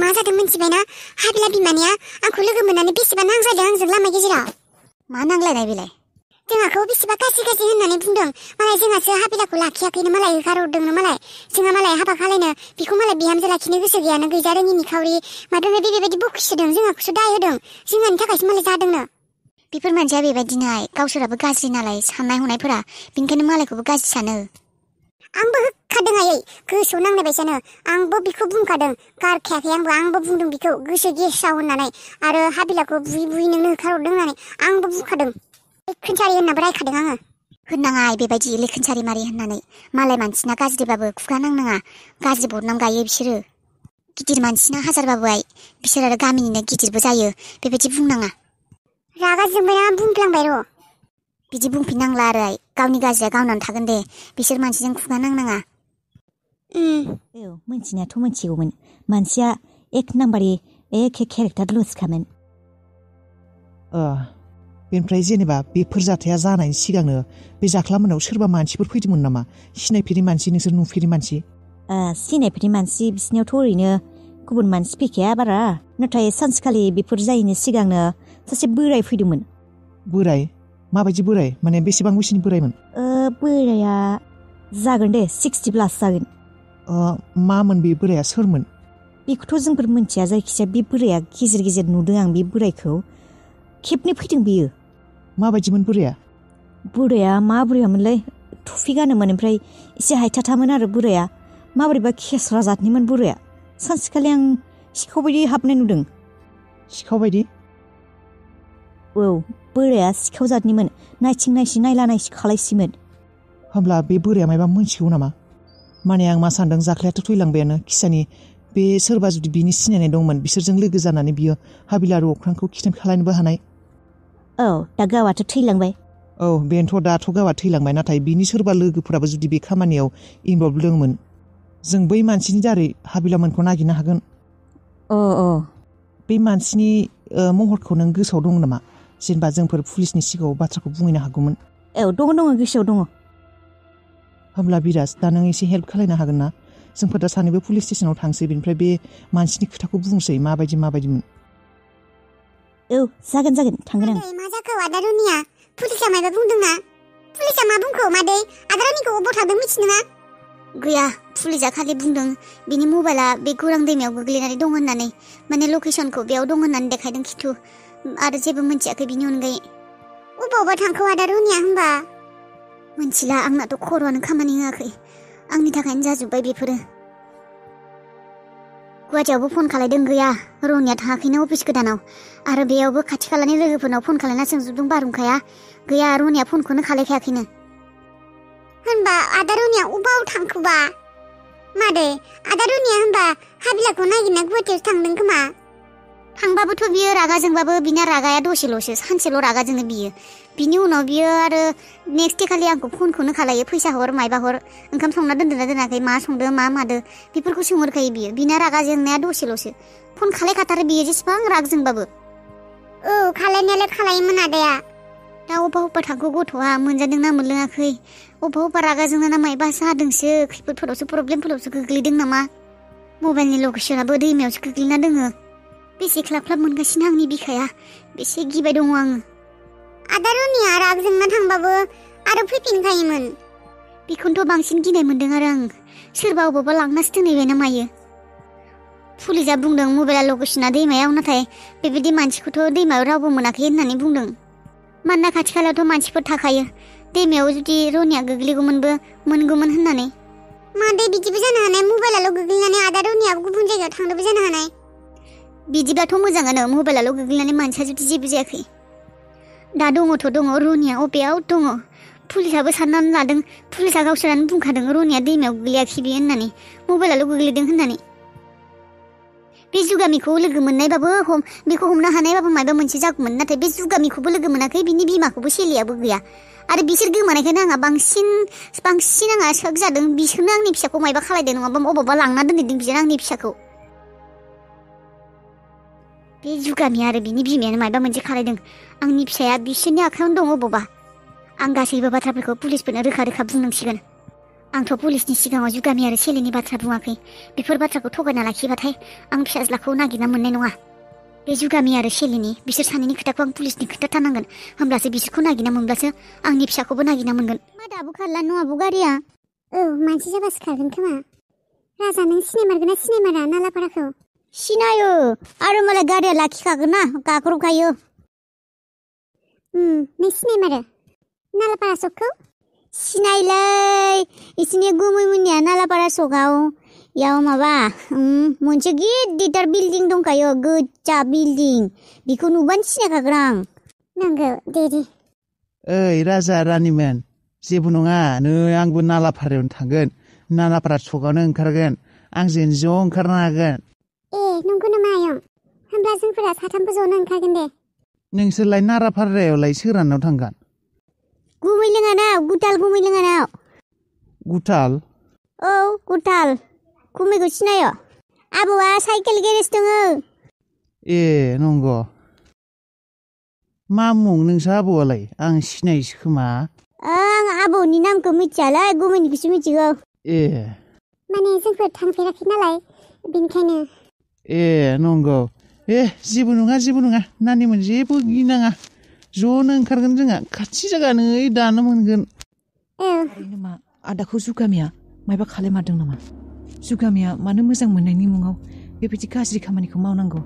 मा जादों मिन्थिबायना हाबिला बिमानिया आंखौ लोगो मोननानै बेसेबा नांज्लायदों आंजों लामा गेजेराव मा नांलायनाय बेलाय जोंहाखौ बेसेबा गाज्रि होननानै बुंदों मालाय जोंहासो हाबिलाखौ लाखियाखैनो मालाय होखारहरदोंनो मालाय जोंहा मालाय हाबा खालायनो बेखौ मालाय बिहामजो लाखिनो गोसो गैयानो गैजा रोङि निखावरि माथो बेबायदि बखिसोदों जोंहाखौसो दाय होदों जोंहानि थाखायसो मालाय जादोंनो बेफोर मानसिया बेबायदिनाय गावसोराबो गाज्रि नालाय साननाय हनायफोरा बेनिखायनो मालायखौबो गाज्रि सानो आंबो होखादों आयै गोसोआव नांनाय बायसानो आंबो बिखौ बुंखादों गारखायाखै आंबो बुंदों बिखौ गोसो गेसाव होननानै आरो हाबिलाखौ बुयै नोंनो होखारहरदों होननानै आंबो बुंखादों खोनसारि होननाबो रायखादों आङो होननाङा बेबायदि लेखोनसारि मारि होननानै मालाय मानसिना गाज्रिबाबो खुगा नांनाङा गाज्रि बदनाम गायो बिसोरो गिदिर मानसिना हाजारबाबो बिसोर आरो गामिनिनो गिदिरबो जायो बेबायदि बुंनाङा रागा जोंबायना बुंफ्लांबाय र' बिदि बुंफिननांला आरो गावनि गाज्रिया गावनानै थागोन दे बिसोर मानसिजों खुगा नांनाङा मोनथिनायाथ' मोनथिगौमोन मानसिया एक नाम्बारि एखे केरेक्टार लुजखामोन बेनिफ्राय जेनेबा बेफोर जाथाया जानायनि सिगांनो बे जाख्लामोनाव सोरबा मानसिफोर फैदोंमोन नामा सिनायफेरि मानसि नोंसोर नुफेरि मानसि सिनायफेरि मानसि बिसिनियावथ' ओरैनो गुबुन मानसि फैखाया बारा नाथाय सानसेखालि बेफोर जायैनि सिगांनो सासे बोराय फैदोंमोन बोराय माबायदि बोराय माने बेसेबां बैसोनि बोरायमोन बोराया जागोन दे 60 प्लास जागोन मामोन बे बोराया सोरमोन बेखौथ' जोंफोर मिन्थिया जायखिजाया बे बोराया गेजेर नुदों आं बे बोरायखौ खेबनै फैदों बियो माबायदिमोन बोराया मा बोरायामोनलाय टुफि गानोमोन ओमफ्राय एसे हायथाथामोन आरो बोराया माबोरैबा खेस्रा जातनिमोन बोराया सानसेखालि आं सिखाव बायदि हाबनाय नुदों सिखाव बायदि औ बोराया सिखाव जातनिमोन नायथिं नायला नायसि खालायसिमोन होमब्ला बे बोराया मायबा मोनथिगौ नामा माने आं मा सानदों जाख्लायाथ' थैलांबायानो खिसानि बे सोरबा जुदि बिनि सिनायनाय दंमोन बिसोरजों लोगो जानानै बियो हाबिला आरो अख्रांखौ खिथेम खालायनोबो हानाय औ दा गावाथ' थैलांबाय औ बेनोथ' दाथ' गावा थैलांबाय नाथाय बिनि सोरबा लोगोफोराबो जुदि बे खामानियाव इनभल्भ दंमोन जों बै मानसिनि दारै हाबिलामोनखौ नागिरनो हागोन बे मानसिनि महरखौ नों गोसोआव दं नामा जेनेबा जोंफोर पुलिसनि सिगाङाव बाथ्राखौ बुंहैनो हागौमोन दङ गोसोआव दङ होमब्ला बिराज दा नों एसे हेल्प खालायनो हागोन ना जोंफोर दा सानैबो पुलिस स्टेसनाव थांसै बेनिफ्राय बे मानसिनि खोथाखौ बुंसै माबायदिमोन जागोन थांगोन आं मा जाखो आदा रुनिया पुलिसा मायबा बुंदोंना पुलिसा मा बुंखो मादै आदा रानिखौ अबाव थादों मिथिनो ना गैया पुलिसा खालि बुंदों बिनि मबाइला बे गौरां दैमायाव गोग्लैनानै दं होननानै माने लकेसनखौ बेयाव दं होननानै देखायदों खिन्थु आरो जेबो मिन्थियाखै बिनि अनगायै अबावबा थांखो आदा रुनिया होमबा मिन्थिला आंनाथ' खर'आनो खामानि होआखै आंनि थाखायनो जाजोब्बाय बेफोरो गुवाहाटियावबो फन खालायदों गैया रनिया थाङाखैनो अफिस गोदानाव आरो बेयावबो खाथि खालानि लोगोफोरनाव फन खालायना सोंजोबदों बारहुंखाया गैया रनिया फनखौनो खालायखायाखैनो होनबा आदा रुनिया अबाव थांखोबा मादै आदा रुनिया होनबा हाबिलाखौ नागिरना गुवाहाटियाव थांदों खोमा थांबाबोथ' बियो रागा जोंबाबो बिना रागाया दसेल'सो सानसेल' रागा जोङो बिनि उनाव बियो आरो नेक्स्ट दे खालि आंखौ फनखौनो खालायो फैसा हर मायबा हर ओंखाम संना दोनदोंना दोनाखै मा संदों मा मादो बेफोरखौ सोंहरखायो बियो बिना रागा जोंनाया दसेल'सो फन खालायखाथारो बियो जेसेबां राग जोंबाबो खालायनायालाय खालायोमोन आदाया दा अबा थांखो गथ'आ मोनजादोंना मोनलोङाखै अबा रागा जोंना ना मायबा जादोंसो खैफोदफोरावसो प्रब्लेमफोरावसो गोग्लैदों नामा मबाइलनि लकेसनाबो दैमायावसो गोग्लैना दोङो बेसे ख्लाब मोनगासिनो आंनि बिखाया बेसे गिबाय दङ आङो आदा रुनिया राग जोंना थांबाबो आरो फैफिनखायोमोन बेखौनोथ' बांसिन गिनाय मोन्दों आरो आं सोरबा अबावबा लांनासो दोनहैबाय ना मायो पुलिसा बुंदों मबाइला लकेसना दैमायाव नाथाय बेबायदि मानसिखौथ' दैमायाव रावबो मोनाखै होननानै बुंदों मानोना खाथि खालायावथ' मानसिफोर थाखायो दैमायाव जुदि रनिया गोग्लैगौमोनबो मोनगौमोन होननानै मादै बिदिबो जानो हानाय मबाइलाल' गोग्लैनानै आदा रुनियाबो गुबुन जायगायाव थांदोंबो जानो हानाय बिदिब्लाथ' मोजाङानो मबाइलाल' गोग्लैनानै मानसिया जुदि जेबो जायाखै दा दङ रनिया अबेयाव दङ पुलिसाबो साननानै लादों पुलिसा गावसोरानो बुंखादों रनिया दैमायाव गोग्लैयाखै बियो होननानै मबाइलाल' गोग्लैदों होननानै बे जुगामिखौ लोगो मोननायबाबो बेखौ हमनो हानायबाबो माबा मोनसे जागौमोन नाथाय बे जुगामिखौबो लोगो मोनाखै बिनि बिमाखौबो सेलियाबो गैया आरो बिसोर गोमानायखायनो आंहा बांसिन आंहा शक जादों बिसोरनो आंनि फिसाखौ मायबा खालायदों नङाबा अबावबा लांना दोनहैदों बिसोर आंनि फिसाखौ बे जुगामि आरो बिनि बिमायानो मायबा मोनसे खालायदों आंनि फिसाया बिसोरनि आखायावनो दङ अबावबा आं गासैबो बाथ्राफोरखौ पुलिसफोरनो रोखा बुंनांसिगोन आंथ' पुलिसनि सिगाङाव जुगामि आरो सेलिनि बाथ्रा बुङाखै बेफोर बाथ्राखौ थगायना लाखिबाथाय आं फिसाज्लाखौ नागिरना मोननाय नङा बे जुगामि आरो सेलिनि बिसोर सानैनि खोथाखौ आं पुलिसनि खोन्थाथारनांगोन होमब्लासो बिसोरखौ नागिरना मोनब्लासो आंनि फिसाखौबो नागिरना मोनगोन मा दाबो खारला न' आबौ गारिया औ मानसि जाबासो खारगोन खोमा राजा नों सिनायमारगोन ना सिनायमारा नालापाराखौ सिनायो आरो मालाय गारिया लाखिखागोन ना गाख्रबखायो नों सिनायमारो नालापारा सकखौ सिनायलै इसिनि गुमैमोननिया नालापारा सकआव याव माबा मोनसे गिदिर बिल्डिं दंखायो गोजा बिल्डिं बेखौ नुबानो सिनायखागोन आं नंगौ दे ओइ राजा रानिमोन जेबो नङा नै आंबो नालापारायावनो थांगोन नालापारा सकआवनो ओंखारगोन आंजों ज' ओंखारनो हागोन ए नंगौ नामा आयं होमब्ला जोंफोरा साथामबो ज'नो ओंखारगोन दे नोंसोरलाय नालापारायावलाय सोरानाव थांगोन गुमैलोङानाव गुटाल गुमैलोङानाव गुटाल औ गुटाल गुमैखौ सिनायो आबौआ साइकेल गेरेज दङ ए नंगौ मा मुं नोंसो आबौआलाय आं सिनायोसो खोमा आं आबौनि नामखौ मिथियालै गुमैनिखौसो मिथिगौ ए माने जोंफोर थांफेराखै नालाय बेनिखायनो ए नंगौ ए जेबो नङा नानिमोन जेबो गिनाङा ज'नो ओंखारगोन जोंहा खाथि जागा नै दानो मोनगोन ओरैनो मा आदाखौ जुगामिया मायबा खालामदों नामा जुगामिया मानो मोजां मोननायनि मुङाव बेबायदि गाज्रि खामानिखौ मावनांगौ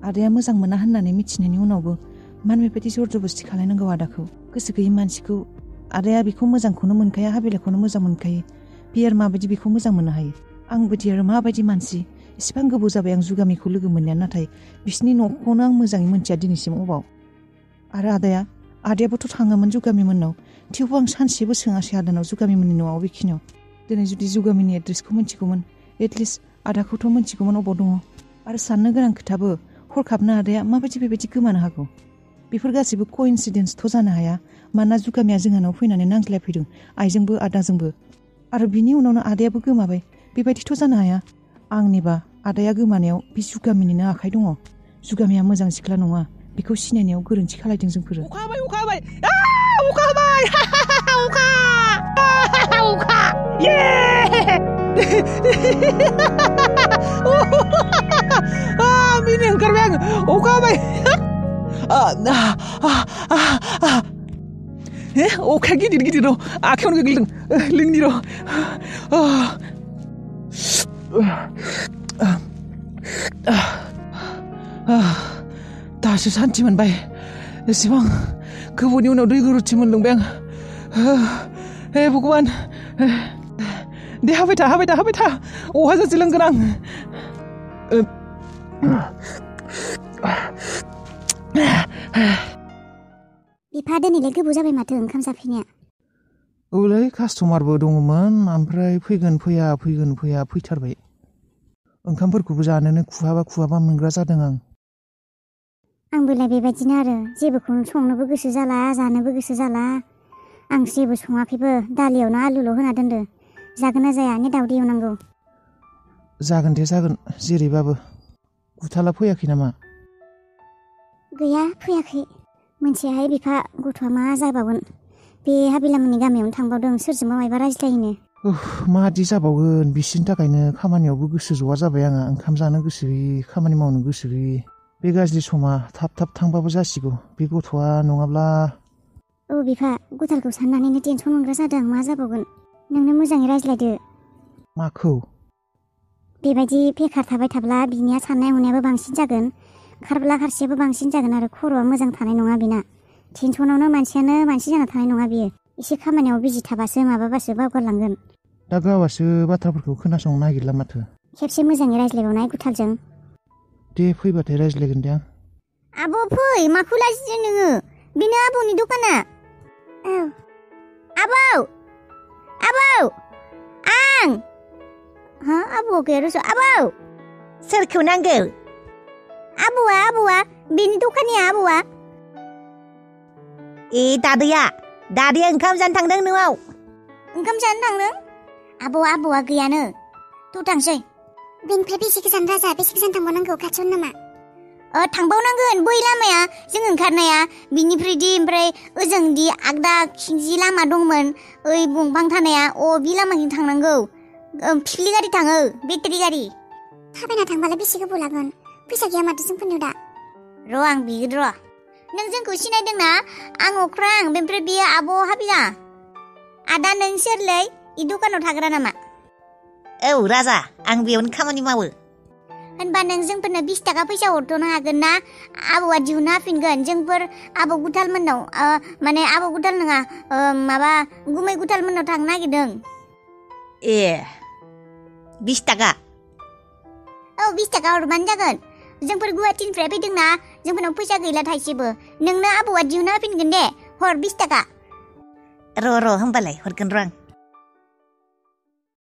आदाया मोजां मोना होननानै मिथिनायनि उनावबो मानो बेबायदि जर जबस्ति खालायनांगौ आदाखौ गोसो गैयै मानसिखौ आदाया बेखौ मोजांखौनो मोनखाया हाबिलाखौनो मोजां मोनखायो बियो आरो माबायदि बेखौ मोजां मोननो हायो आंबोदि आरो माबायदि मानसि इसिबां गोबाव जाबाय आं जुगामिखौ लोगो मोननाया नाथाय बिसिनि न'खौनो आं मोजाङै मोनथिया दिनैसिम अबाव आरो आदायाबोथ' थाङोमोन जुगामिमोननाव थेवबो आं सानसेबो सोङासै आदानाव जुगामिमोननि न'आव बेखिनियाव दिनै जुदि जुगामिनि एड्रेसखौ मिथिगौमोन एटलिस्ट आदाखौथ' मिथिगौमोन अबाव दङ आरो साननो गोनां खोथाबो हरखाबनो आदाया माबायदि बेबायदि गोमानो हागौ बेफोर गासैबो कइन्सिडेन्सथ' जानो हाया मानोना जुगामिया जोंहानाव फैनानै नांज्लायफैदों आइजोंबो आदाजोंबो आरो बिनि उनावनो आदायाबो गोमाबाय बेबायदिथ' जानो हाया आंनिबा आदाया गोमानायाव बे जुगामिनिनो आखाइ दङ जुगामिया मोजां सिख्ला नङा बेखौ सिनायनायाव गोरोन्थि खालायदों जोंफोरो अखा हाबाय अखा हाबाय अखा ये मिनि ओंखारबाय आं अखा हाबाय अखाया गिदिर र' आखायावनो गोग्लैदों लिंनि र' दासो सान्थि मोनबाय एसेबां गोबावनि उनाव दै गुरुथि मोनलोंबाय आं हे भगबान दे हाबाय था अहाजासे लोंगोन आं बिफा दिनैलाय गोबाव जाबाय माथो ओंखाम जाफैनाया औलै कास्टमारबो दङमोन ओमफ्राय फैगोन फैया फैथारबाय ओंखामफोरखौबो जानोनो खुहाबा मोनग्रा जादों आं आंबोलाय बेबायदिनो आरो जेबोखौनो संनोबो गोसो जाला जानोबो गोसो जाला आं जेबो सङाखैबो दालियावनो आलुल' होना दोनदो जागोन ना जाया ने दावदै एवनांगौ जागोन दे जागोन जेरैबाबो गुथाला फैयाखै नामा गैया फैयाखै मोनसेहाय बिफा गथ'आ मा जाबावगोन बे हाबिलामोननि गामियावनो थांबावदों सोरजोंबा मायबा रायज्लायनो मादि जाबावगोन बिसिनि थाखायनो खामानियावबो गोसो ज'आ जाबाय आंहा ओंखाम जानो गोसो गैयि खामानि मावनो गोसो गैयि बे गाज्रि समा थाब थांबाबो जासिगौ बे गथ'आ नङाब्ला औ बिफा गुथालखौ साननानैनो टेनसन मोनग्रा जादों मा जाबावगोन नोंनो मोजाङै रायज्लायदो माखौ बेबायदि बेखार थाबाय थाब्ला बिनिया साननाय हनायाबो बांसिन जागोन खारब्ला खारसेयाबो बांसिन जागोन आरो खर'आ मोजां थानाय नङा बिना टेनसनावनो मानसियानो मानसि जाना थानाय नङा बियो एसे खामानियाव बिजि थाबासो माबाबासो बावगारलांगोन दा गावासो बाथ्राफोरखौ खोनासंनो नागिरला माथो खेबसे मोजाङै रायज्लायबावनाय गुथालजों दे फैबाथाय रायज्लायगोन दे आं आब' फै माखौ लाजिदों नोङो बेनो आबौनि दखाना औ आबौ आं हा आबौ गैया रस' आबौ सोरखौ नांगौ आबौआ बेनि दखानिया आबौआ ए दादैया ओंखाम जानो थांदों न'आव ओंखाम जानो थांदों आबौआ गैयानो थ' थांसै बेनिफ्राय बेसे गोजान राजा बेसे गोजान थांबावनांगौ खाथियावनो नामा थांबावनांगोन बै लामाया जों ओंखारनाया बिनिफ्रायदि ओमफ्राय ओजोंदि आगदा खिंजि लामा दंमोन ओइ बंफां थानाया बे लामाथिं थांनांगौ फिरलि गारि थाङो बेटारि गारि थाबायना थांबालाय बेसे गोबाव लागोन फैसा गैया माथो जोंफोरनियाव दा र' आं बिगोन र' नों जोंखौ सिनायदोंना आं अख्रां बेनिफ्राय बियो आब' हाबिला आदा नों सोरलै इ दखानाव थाग्रा नामा औ राजा आं बेयावनो खामानि मावो होनबा नों जोंफोरनो 20 थाखा फैसा हरथ'नो हागोन ना आबौआ दिहुनना होफिनगोन जोंफोर आबौ गुथालमोननाव माने आबौ गुथाल नङा माबा गुमै गुथालमोननाव थांनो नागिरदों ए 20 थाखा 20 थाखा हरबानो जागोन जोंफोर गुवाहाटीनिफ्राय फैदोंना जोंफोरनाव फैसा गैला थाइसेबो नोंनो आबौआ दिहुनना होफिनगोन दे हर 20 थाखा र' होमबालाय हरगोन र' आं